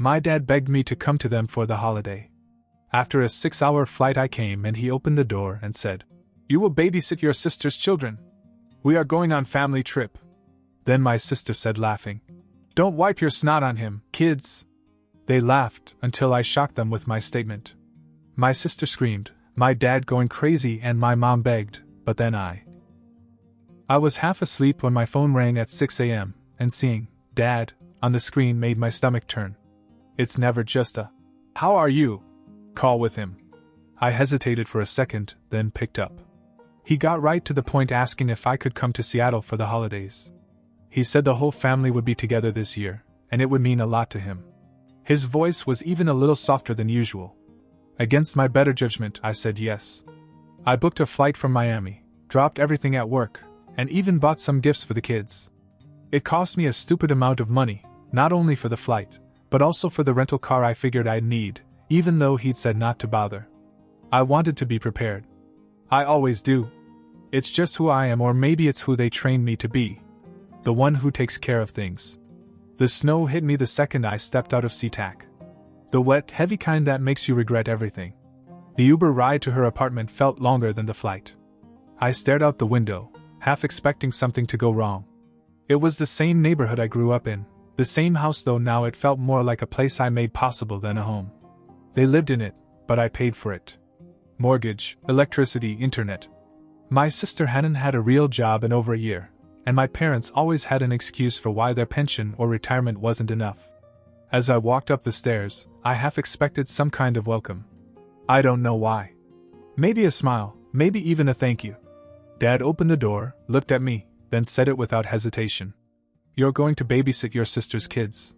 My dad begged me to come to them for the holiday. After a 6-hour flight I came and he opened the door and said, "You will babysit your sister's children. We are going on family trip." Then my sister said laughing, "Don't wipe your snot on him, kids." They laughed until I shocked them with my statement. My sister screamed, my dad going crazy, and my mom begged, but then I was half asleep when my phone rang at 6 a.m., and seeing "Dad" on the screen made my stomach turn. It's never just a "How are you?" call with him. I hesitated for a second, then picked up. He got right to the point, asking if I could come to Seattle for the holidays. He said the whole family would be together this year, and it would mean a lot to him. His voice was even a little softer than usual. Against my better judgment, I said yes. I booked a flight from Miami, dropped everything at work, and even bought some gifts for the kids. It cost me a stupid amount of money, not only for the flight, but also for the rental car I figured I'd need, even though he'd said not to bother. I wanted to be prepared. I always do. It's just who I am, or maybe it's who they trained me to be. The one who takes care of things. The snow hit me the second I stepped out of SeaTac. The wet, heavy kind that makes you regret everything. The Uber ride to her apartment felt longer than the flight. I stared out the window, half expecting something to go wrong. It was the same neighborhood I grew up in, the same house, though now it felt more like a place I made possible than a home. They lived in it, but I paid for it. Mortgage, electricity, internet. My sister hadn't had a real job in over a year, and my parents always had an excuse for why their pension or retirement wasn't enough. As I walked up the stairs, I half expected some kind of welcome. I don't know why. Maybe a smile, maybe even a thank you. Dad opened the door, looked at me, then said it without hesitation. "You're going to babysit your sister's kids.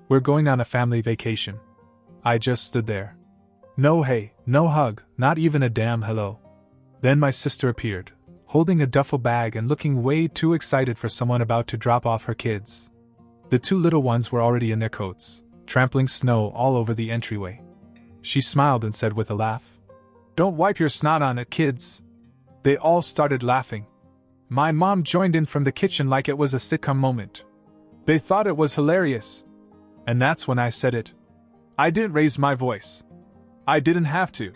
We're going on a family vacation." I just stood there. No hey, no hug, not even a damn hello. Then my sister appeared, holding a duffel bag and looking way too excited for someone about to drop off her kids. The 2 little ones were already in their coats, trampling snow all over the entryway. She smiled and said with a laugh, "Don't wipe your snot on it, kids." They all started laughing. My mom joined in from the kitchen like it was a sitcom moment. They thought it was hilarious. And that's when I said it. I didn't raise my voice. I didn't have to.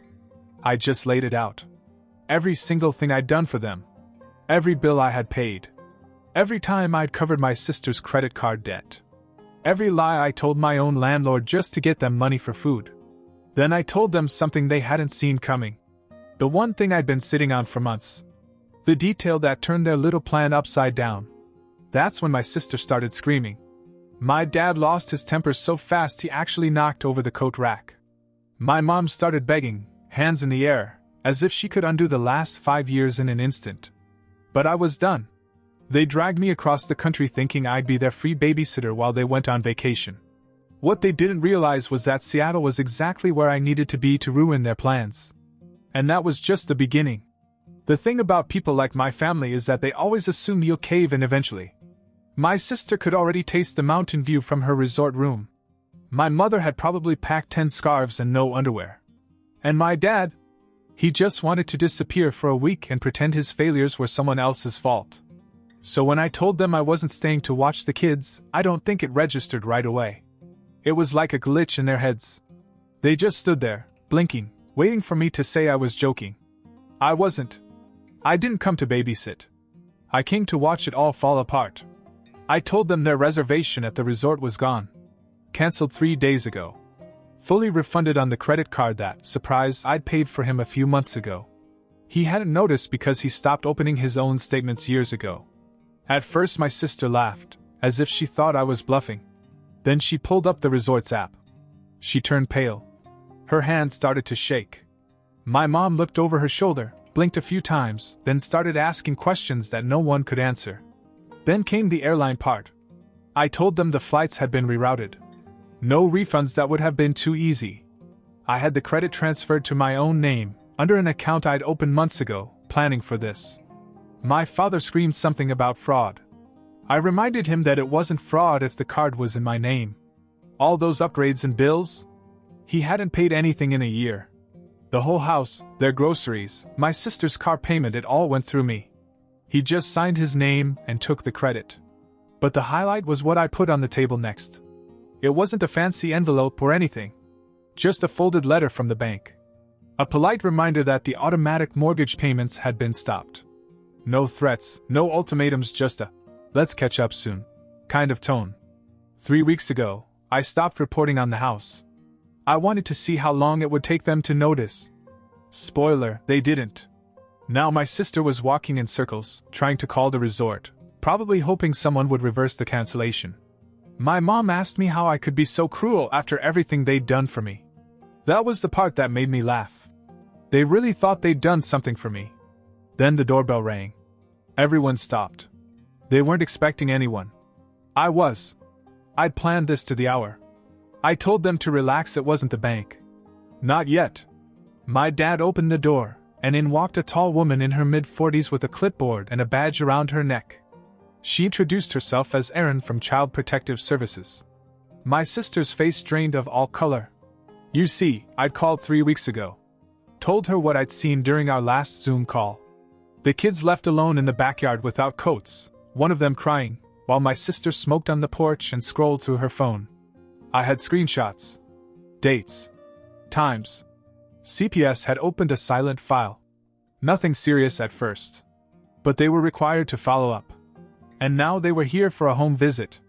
I just laid it out. Every single thing I'd done for them. Every bill I had paid. Every time I'd covered my sister's credit card debt. Every lie I told my own landlord just to get them money for food. Then I told them something they hadn't seen coming. The one thing I'd been sitting on for months. The detail that turned their little plan upside down. That's when my sister started screaming. My dad lost his temper so fast he actually knocked over the coat rack. My mom started begging, hands in the air, as if she could undo the last 5 years in an instant. But I was done. They dragged me across the country thinking I'd be their free babysitter while they went on vacation. What they didn't realize was that Seattle was exactly where I needed to be to ruin their plans. And that was just the beginning. The thing about people like my family is that they always assume you'll cave in eventually. My sister could already taste the mountain view from her resort room. My mother had probably packed 10 scarves and no underwear. And my dad? He just wanted to disappear for a week and pretend his failures were someone else's fault. So when I told them I wasn't staying to watch the kids, I don't think it registered right away. It was like a glitch in their heads. They just stood there, blinking, waiting for me to say I was joking. I wasn't. I didn't come to babysit. I came to watch it all fall apart. I told them their reservation at the resort was gone. Cancelled 3 days ago. Fully refunded on the credit card that, surprise, I'd paid for him a few months ago. He hadn't noticed because he stopped opening his own statements years ago. At first my sister laughed, as if she thought I was bluffing. Then she pulled up the resort's app. She turned pale. Her hand started to shake. My mom looked over her shoulder, blinked a few times, then started asking questions that no one could answer. Then came the airline part. I told them the flights had been rerouted. No refunds, that would have been too easy. I had the credit transferred to my own name, under an account I'd opened months ago, planning for this. My father screamed something about fraud. I reminded him that it wasn't fraud if the card was in my name. All those upgrades and bills? He hadn't paid anything in a year. The whole house, their groceries, my sister's car payment, it all went through me. He just signed his name and took the credit. But the highlight was what I put on the table next. It wasn't a fancy envelope or anything. Just a folded letter from the bank. A polite reminder that the automatic mortgage payments had been stopped. No threats, no ultimatums, just a "let's catch up soon" kind of tone. 3 weeks ago, I stopped reporting on the house. I wanted to see how long it would take them to notice. Spoiler, they didn't. Now my sister was walking in circles, trying to call the resort, probably hoping someone would reverse the cancellation. My mom asked me how I could be so cruel after everything they'd done for me. That was the part that made me laugh. They really thought they'd done something for me. Then the doorbell rang. Everyone stopped. They weren't expecting anyone. I was. I'd planned this to the hour. I told them to relax, it wasn't the bank. Not yet. My dad opened the door, and in walked a tall woman in her mid-40s with a clipboard and a badge around her neck. She introduced herself as Erin from Child Protective Services. My sister's face drained of all color. You see, I'd called 3 weeks ago. Told her what I'd seen during our last Zoom call. The kids left alone in the backyard without coats, one of them crying, while my sister smoked on the porch and scrolled through her phone. I had screenshots. Dates. Times. CPS had opened a silent file. Nothing serious at first. But they were required to follow up. And now they were here for a home visit.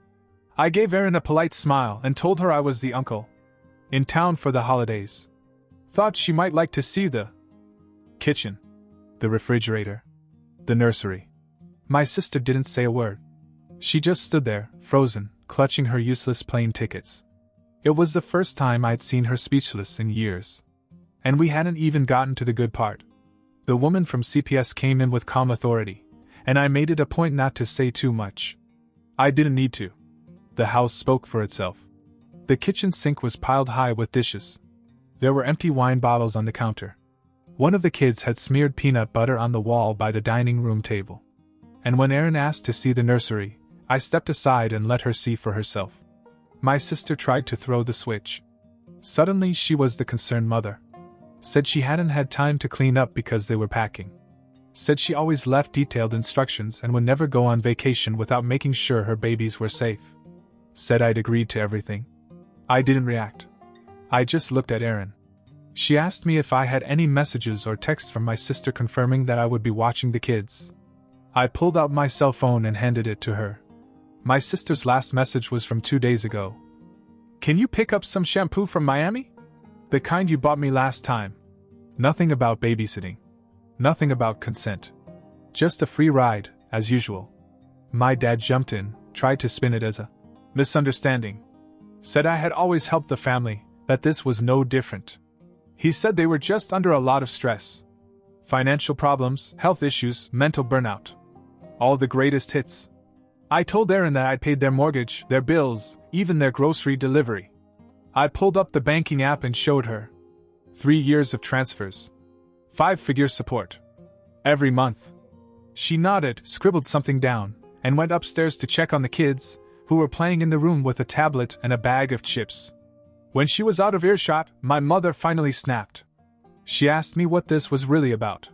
I gave Erin a polite smile and told her I was the uncle. In town for the holidays. Thought she might like to see the kitchen, the refrigerator, the nursery. My sister didn't say a word. She just stood there, frozen, clutching her useless plane tickets. It was the first time I'd seen her speechless in years. And we hadn't even gotten to the good part. The woman from CPS came in with calm authority, and I made it a point not to say too much. I didn't need to. The house spoke for itself. The kitchen sink was piled high with dishes. There were empty wine bottles on the counter. One of the kids had smeared peanut butter on the wall by the dining room table. And when Erin asked to see the nursery, I stepped aside and let her see for herself. My sister tried to throw the switch. Suddenly she was the concerned mother. Said she hadn't had time to clean up because they were packing. Said she always left detailed instructions and would never go on vacation without making sure her babies were safe. Said I'd agreed to everything. I didn't react. I just looked at Erin. She asked me if I had any messages or texts from my sister confirming that I would be watching the kids. I pulled out my cell phone and handed it to her. My sister's last message was from 2 days ago. Can you pick up some shampoo from Miami? The kind you bought me last time. Nothing about babysitting. Nothing about consent. Just a free ride, as usual. My dad jumped in, tried to spin it as a misunderstanding. Said I had always helped the family, that this was no different. He said they were just under a lot of stress. Financial problems, health issues, mental burnout. All the greatest hits. I told Erin that I'd paid their mortgage, their bills, even their grocery delivery. I pulled up the banking app and showed her. 3 years of transfers. 5-figure support. Every month. She nodded, scribbled something down, and went upstairs to check on the kids, who were playing in the room with a tablet and a bag of chips. When she was out of earshot, my mother finally snapped. She asked me what this was really about.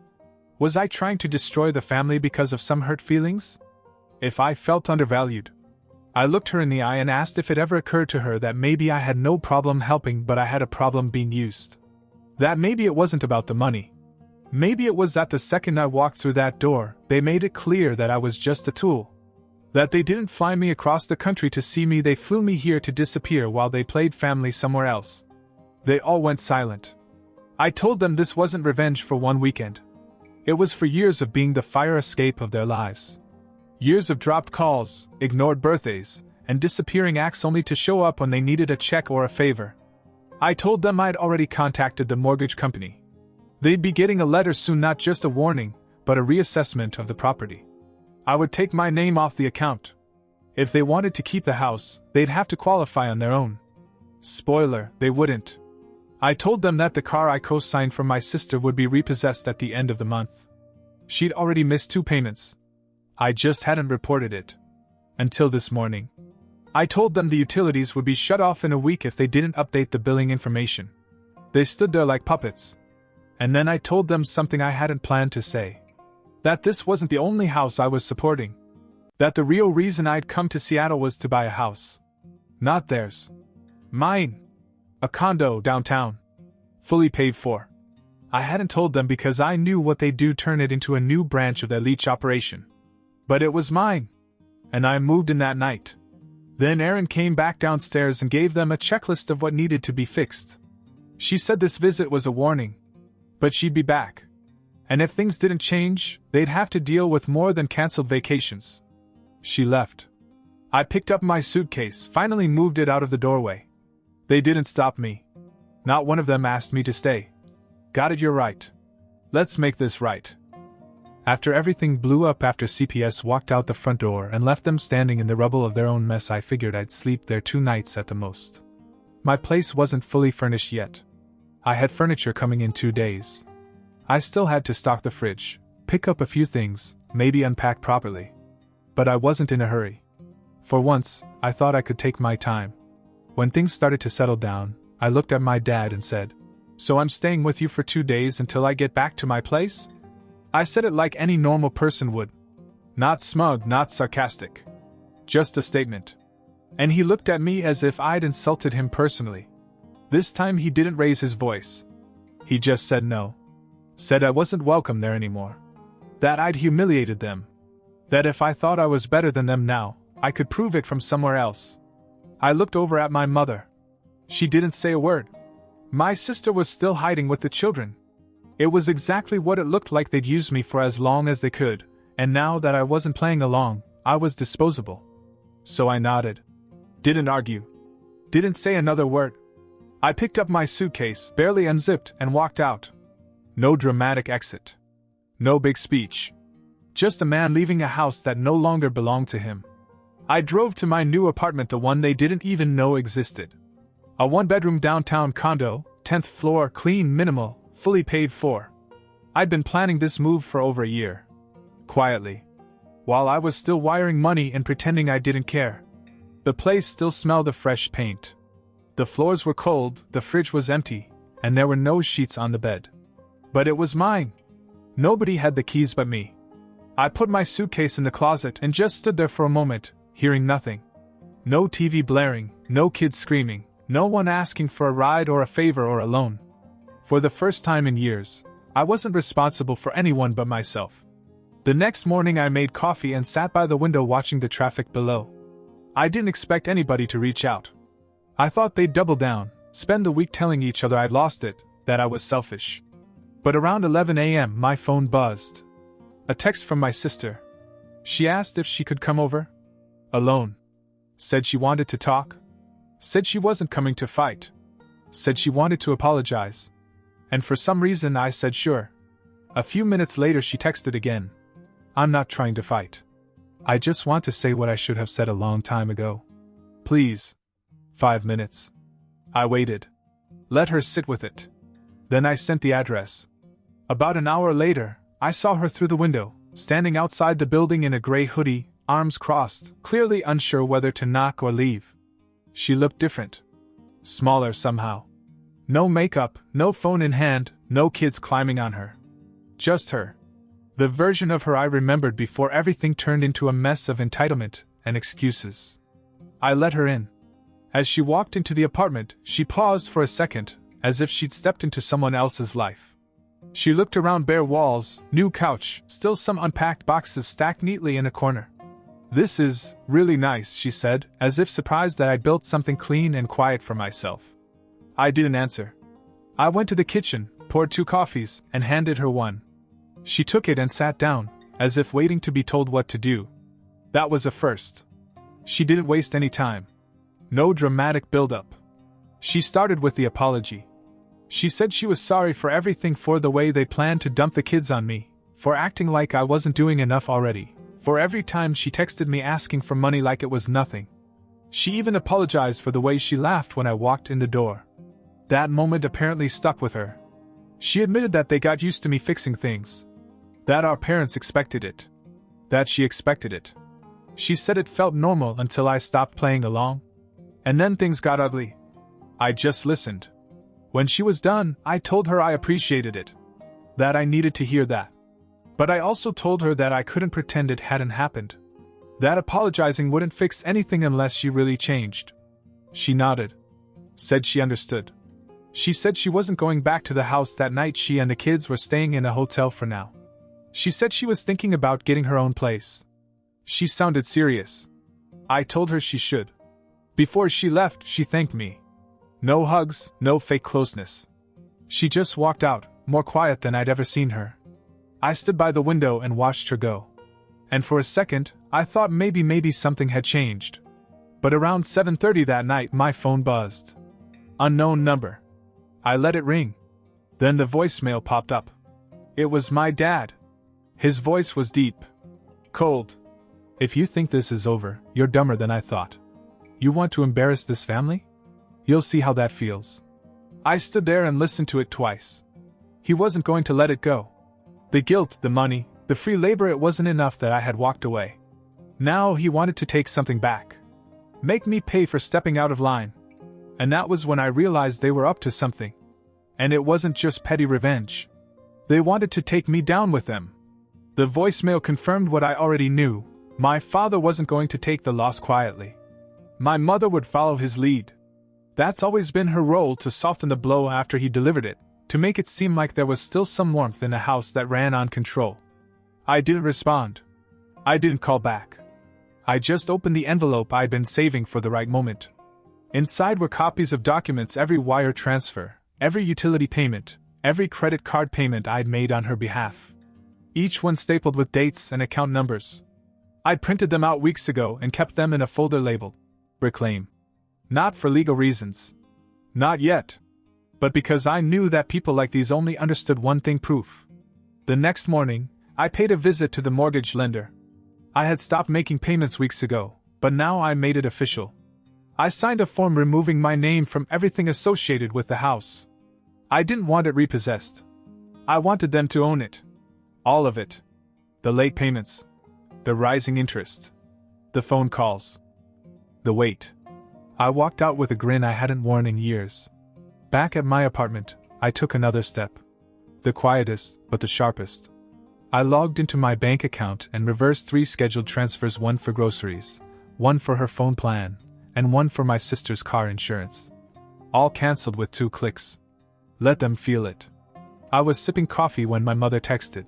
Was I trying to destroy the family because of some hurt feelings? If I felt undervalued? I looked her in the eye and asked if it ever occurred to her that maybe I had no problem helping but I had a problem being used. That maybe it wasn't about the money. Maybe it was that the second I walked through that door, they made it clear that I was just a tool. That they didn't fly me across the country to see me, they flew me here to disappear while they played family somewhere else. They all went silent. I told them this wasn't revenge for one weekend. It was for years of being the fire escape of their lives. Years of dropped calls, ignored birthdays, and disappearing acts only to show up when they needed a check or a favor. I told them I'd already contacted the mortgage company. They'd be getting a letter soon, not just a warning, but a reassessment of the property. I would take my name off the account. If they wanted to keep the house, they'd have to qualify on their own. Spoiler, they wouldn't. I told them that the car I co-signed for my sister would be repossessed at the end of the month. She'd already missed 2 payments. I just hadn't reported it. Until this morning. I told them the utilities would be shut off in a week if they didn't update the billing information. They stood there like puppets. And then I told them something I hadn't planned to say. That this wasn't the only house I was supporting. That the real reason I'd come to Seattle was to buy a house. Not theirs. Mine. A condo downtown. Fully paid for. I hadn't told them because I knew what they'd do, turn it into a new branch of their leech operation. But it was mine. And I moved in that night. Then Erin came back downstairs and gave them a checklist of what needed to be fixed. She said this visit was a warning. But she'd be back. And if things didn't change, they'd have to deal with more than cancelled vacations. She left. I picked up my suitcase, finally moved it out of the doorway. They didn't stop me. Not one of them asked me to stay. Got it, you're right. Let's make this right. After everything blew up, after CPS walked out the front door and left them standing in the rubble of their own mess, I figured I'd sleep there 2 nights at the most. My place wasn't fully furnished yet. I had furniture coming in 2 days. I still had to stock the fridge, pick up a few things, maybe unpack properly. But I wasn't in a hurry. For once, I thought I could take my time. When things started to settle down, I looked at my dad and said, "So I'm staying with you for 2 days until I get back to my place?" I said it like any normal person would. Not smug, not sarcastic. Just a statement. And he looked at me as if I'd insulted him personally. This time he didn't raise his voice. He just said no. Said I wasn't welcome there anymore. That I'd humiliated them. That if I thought I was better than them now, I could prove it from somewhere else. I looked over at my mother. She didn't say a word. My sister was still hiding with the children. It was exactly what it looked like. They'd use me for as long as they could, and now that I wasn't playing along, I was disposable. So I nodded. Didn't argue. Didn't say another word. I picked up my suitcase, barely unzipped, and walked out. No dramatic exit. No big speech. Just a man leaving a house that no longer belonged to him. I drove to my new apartment, the one they didn't even know existed. A 1-bedroom downtown condo, 10th floor, clean, minimal, fully paid for. I'd been planning this move for over a year. Quietly. While I was still wiring money and pretending I didn't care. The place still smelled of fresh paint. The floors were cold, the fridge was empty, and there were no sheets on the bed. But it was mine. Nobody had the keys but me. I put my suitcase in the closet and just stood there for a moment, hearing nothing. No TV blaring, no kids screaming, no one asking for a ride or a favor or a loan. For the first time in years, I wasn't responsible for anyone but myself. The next morning I made coffee and sat by the window watching the traffic below. I didn't expect anybody to reach out. I thought they'd double down, spend the week telling each other I'd lost it, that I was selfish. But around 11 a.m. my phone buzzed. A text from my sister. She asked if she could come over. Alone. Said she wanted to talk. Said she wasn't coming to fight. Said she wanted to apologize. And for some reason I said sure. A few minutes later she texted again. I'm not trying to fight. I just want to say what I should have said a long time ago. Please. 5 minutes. I waited. Let her sit with it. Then I sent the address. About an hour later, I saw her through the window, standing outside the building in a gray hoodie, arms crossed, clearly unsure whether to knock or leave. She looked different. Smaller somehow. No makeup, no phone in hand, no kids climbing on her. Just her. The version of her I remembered before everything turned into a mess of entitlement and excuses. I let her in. As she walked into the apartment, she paused for a second, as if she'd stepped into someone else's life. She looked around. Bare walls, new couch, still some unpacked boxes stacked neatly in a corner. This is really nice, she said, as if surprised that I built something clean and quiet for myself. I didn't answer. I went to the kitchen, poured 2 coffees, and handed her one. She took it and sat down, as if waiting to be told what to do. That was a first. She didn't waste any time. No dramatic build-up. She started with the apology. She said she was sorry for everything, for the way they planned to dump the kids on me, for acting like I wasn't doing enough already, for every time she texted me asking for money like it was nothing. She even apologized for the way she laughed when I walked in the door. That moment apparently stuck with her. She admitted that they got used to me fixing things. That our parents expected it. That she expected it. She said it felt normal until I stopped playing along. And then things got ugly. I just listened. When she was done, I told her I appreciated it. That I needed to hear that. But I also told her that I couldn't pretend it hadn't happened. That apologizing wouldn't fix anything unless she really changed. She nodded. Said she understood. She said she wasn't going back to the house that night. She and the kids were staying in a hotel for now. She said she was thinking about getting her own place. She sounded serious. I told her she should. Before she left, she thanked me. No hugs, no fake closeness. She just walked out, more quiet than I'd ever seen her. I stood by the window and watched her go. And for a second, I thought maybe something had changed. But around 7:30 that night, my phone buzzed. Unknown number. I let it ring. Then the voicemail popped up. It was my dad. His voice was deep. Cold. If you think this is over, you're dumber than I thought. You want to embarrass this family? You'll see how that feels. I stood there and listened to it twice. He wasn't going to let it go. The guilt, the money, the free labor, it wasn't enough that I had walked away. Now he wanted to take something back. Make me pay for stepping out of line. And that was when I realized they were up to something. And it wasn't just petty revenge. They wanted to take me down with them. The voicemail confirmed what I already knew. My father wasn't going to take the loss quietly. My mother would follow his lead. That's always been her role, to soften the blow after he delivered it, to make it seem like there was still some warmth in a house that ran on control. I didn't respond. I didn't call back. I just opened the envelope I'd been saving for the right moment. Inside were copies of documents, every wire transfer, every utility payment, every credit card payment I'd made on her behalf. Each one stapled with dates and account numbers. I'd printed them out weeks ago and kept them in a folder labeled Reclaim. Not for legal reasons. Not yet. But because I knew that people like these only understood one thing: proof. The next morning, I paid a visit to the mortgage lender. I had stopped making payments weeks ago, but now I made it official. I signed a form removing my name from everything associated with the house. I didn't want it repossessed. I wanted them to own it. All of it. The late payments. The rising interest. The phone calls. The wait. I walked out with a grin I hadn't worn in years. Back at my apartment, I took another step. The quietest, but the sharpest. I logged into my bank account and reversed 3 scheduled transfers, one for groceries, one for her phone plan, and one for my sister's car insurance. All cancelled with 2 clicks. Let them feel it. I was sipping coffee when my mother texted.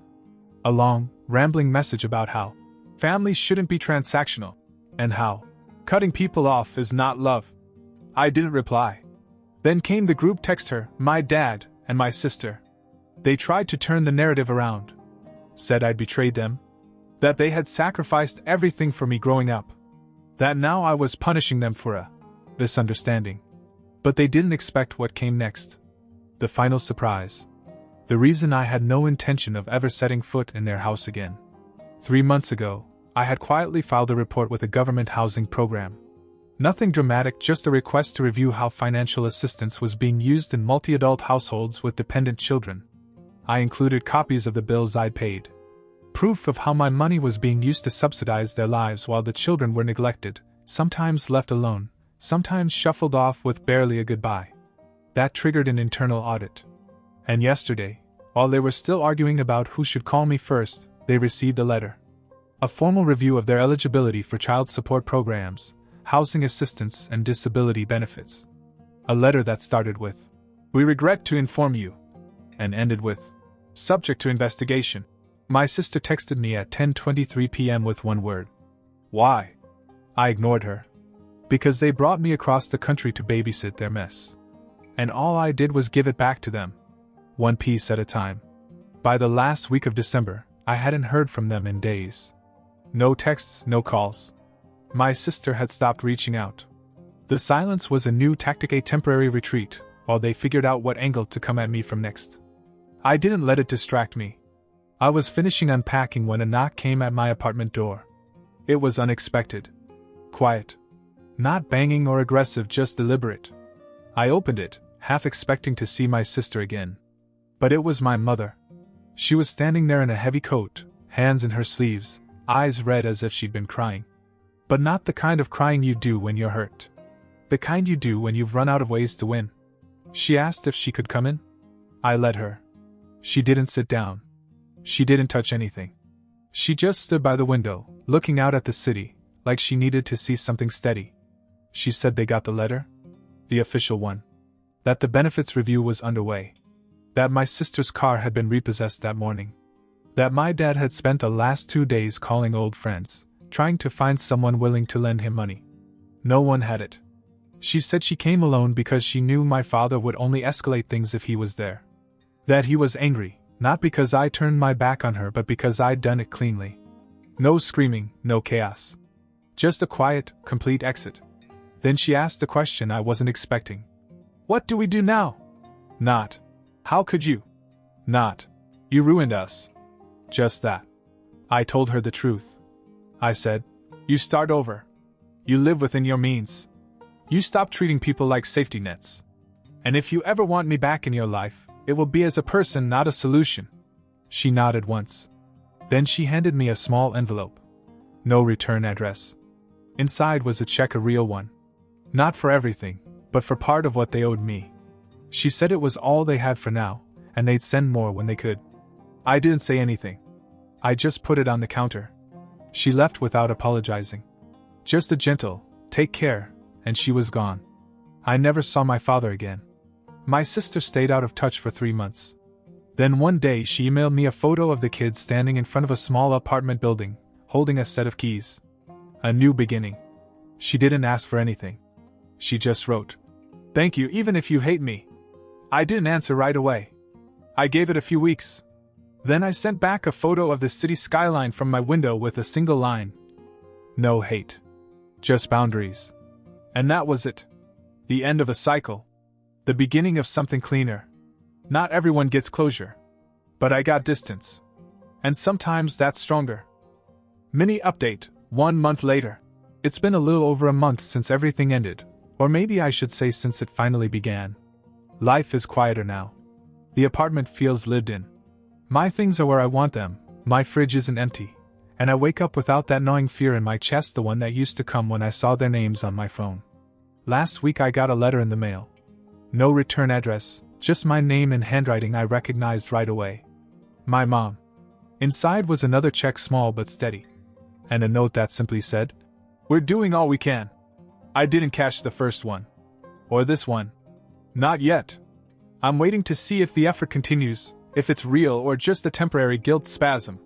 A long, rambling message about how families shouldn't be transactional, and how cutting people off is not love. I didn't reply. Then came the group text: her, my dad, and my sister. They tried to turn the narrative around. Said I'd betrayed them. That they had sacrificed everything for me growing up. That now I was punishing them for a misunderstanding. But they didn't expect what came next. The final surprise. The reason I had no intention of ever setting foot in their house again. 3 months ago, I had quietly filed a report with a government housing program. Nothing dramatic, just a request to review how financial assistance was being used in multi-adult households with dependent children. I included copies of the bills I'd paid. Proof of how my money was being used to subsidize their lives while the children were neglected, sometimes left alone, sometimes shuffled off with barely a goodbye. That triggered an internal audit. And yesterday, while they were still arguing about who should call me first, they received a letter. A formal review of their eligibility for child support programs, housing assistance, and disability benefits. A letter that started with, "We regret to inform you," and ended with, "Subject to investigation." My sister texted me at 10:23 p.m. with one word. Why? I ignored her. Because they brought me across the country to babysit their mess. And all I did was give it back to them. One piece at a time. By the last week of December, I hadn't heard from them in days. No texts, no calls. My sister had stopped reaching out. The silence was a new tactic, a temporary retreat, while they figured out what angle to come at me from next. I didn't let it distract me. I was finishing unpacking when a knock came at my apartment door. It was unexpected. Quiet. Not banging or aggressive, just deliberate. I opened it, half expecting to see my sister again. But it was my mother. She was standing there in a heavy coat, hands in her sleeves, eyes red as if she'd been crying. But not the kind of crying you do when you're hurt. The kind you do when you've run out of ways to win. She asked if she could come in. I let her. She didn't sit down. She didn't touch anything. She just stood by the window, looking out at the city, like she needed to see something steady. She said they got the letter? The official one. That the benefits review was underway. That my sister's car had been repossessed that morning. That my dad had spent the last 2 days calling old friends, trying to find someone willing to lend him money. No one had it. She said she came alone because she knew my father would only escalate things if he was there. That he was angry, not because I turned my back on her but because I'd done it cleanly. No screaming, no chaos. Just a quiet, complete exit. Then she asked the question I wasn't expecting. What do we do now? Not. How could you? Not. You ruined us. Just that. I told her the truth. I said, you start over. You live within your means. You stop treating people like safety nets. And if you ever want me back in your life, it will be as a person, not a solution. She nodded once. Then she handed me a small envelope. No return address. Inside was a check, a real one. Not for everything, but for part of what they owed me. She said it was all they had for now, and they'd send more when they could. I didn't say anything. I just put it on the counter. She left without apologizing. Just a gentle, take care, and she was gone. I never saw my father again. My sister stayed out of touch for 3 months. Then one day she emailed me a photo of the kids standing in front of a small apartment building, holding a set of keys. A new beginning. She didn't ask for anything. She just wrote, "Thank you even if you hate me." I didn't answer right away. I gave it a few weeks. Then I sent back a photo of the city skyline from my window with a single line. No hate. Just boundaries. And that was it. The end of a cycle. The beginning of something cleaner. Not everyone gets closure. But I got distance. And sometimes that's stronger. Mini update, 1 month later. It's been a little over a month since everything ended, or maybe I should say since it finally began. Life is quieter now. The apartment feels lived in. My things are where I want them, my fridge isn't empty, and I wake up without that gnawing fear in my chest, the one that used to come when I saw their names on my phone. Last week I got a letter in the mail. No return address, just my name in handwriting I recognized right away. My mom. Inside was another check, small but steady. And a note that simply said, "We're doing all we can." I didn't cash the first one. Or this one. Not yet. I'm waiting to see if the effort continues, if it's real or just a temporary guilt spasm.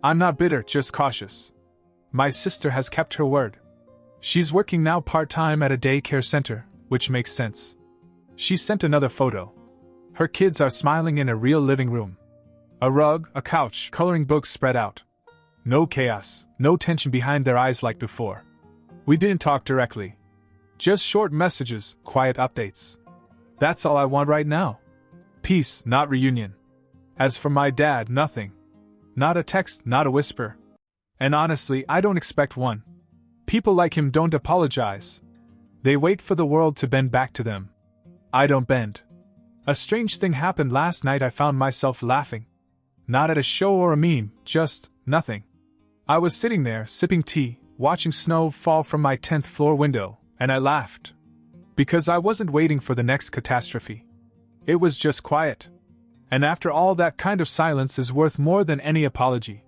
I'm not bitter, just cautious. My sister has kept her word. She's working now part-time at a daycare center, which makes sense. She sent another photo. Her kids are smiling in a real living room. A rug, a couch, coloring books spread out. No chaos, no tension behind their eyes like before. We didn't talk directly. Just short messages, quiet updates. That's all I want right now. Peace, not reunion. As for my dad, nothing. Not a text, not a whisper. And honestly, I don't expect one. People like him don't apologize. They wait for the world to bend back to them. I don't bend. A strange thing happened last night. I found myself laughing. Not at a show or a meme, just nothing. I was sitting there, sipping tea, watching snow fall from my 10th floor window, and I laughed. Because I wasn't waiting for the next catastrophe. It was just quiet. And after all, that kind of silence is worth more than any apology.